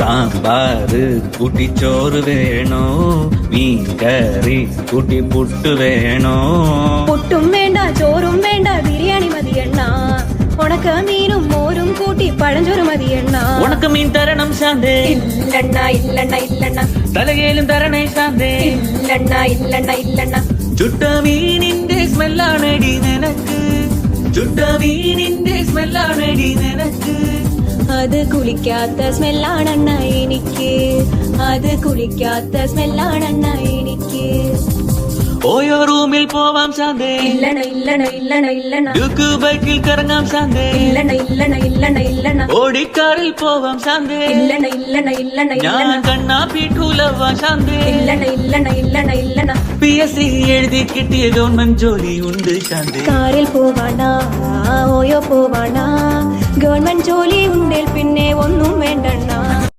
സാമ്പാറ് കൂട്ടി ചോറ് വേണോ മീൻകറി കൂട്ടി പുട്ട് വേണോ പുട്ടും വേണ്ട ചോറും വേണ്ട ബിരിയാണി മതിയെണ്ണ ഉണക്ക മീനും മോരും കൂട്ടി പഴഞ്ചോറ് മതിയെണ്ണ ഉണക്ക മീൻ തരണം ശാന്തേ ഇല്ലണ്ണ ഇല്ലണ്ണ ഇല്ലണ്ണ തലകേലും തരണേ ശാന്തേ ഇല്ലണ്ണ ഇല്ലണ്ണ ഇല്ലണ്ണ ചുട്ട മീനിന്റെ സ്മെല്ലാണടി നിനക്ക് ചുട്ട മീനിന്റെ സ്മെല്ലാണടി നിനക്ക് അത് കുളിക്കാത്ത സ്മെല്ലാണെണ്ണ എനിക്ക് അത് കുളിക്കാത്ത സ്മെല്ലാണെണ്ണ എനിക്ക് ഓയോ റൂമിൽ പോവാം ശാന്തേ ഇല്ലണ ഇല്ലണ ഇല്ലണ ഇല്ലണ ഡ്യൂക്ക് ബൈക്കിൽ കറങ്ങാം ശാന്തേ ഇല്ലണ ഇല്ലണ ഇല്ലണ ഇല്ലണ ഓടിക്കാറിൽ പോവാം ശാന്തേ ഇല്ലണ ഇല്ലണ ഇല്ലണ ഞാൻ ഇല്ലണ കണ്ണാപ്പിട്ടൂലവാ ശാന്തേ ഇല്ലണ ഇല്ലണ ഇല്ലണ ഇല്ലണ PSC എഴുതി കിട്ടിയ ഗവൺമെന്റ് ജോലി ഉണ്ട് ശാന്തേ കാറിൽ പോവാണ ഓയോ പോവാണ ഗവൺമെന്റ് ജോലി ഉണ്ടേൽ പിന്നെ ഒന്നും വേണ്ടണ്ണ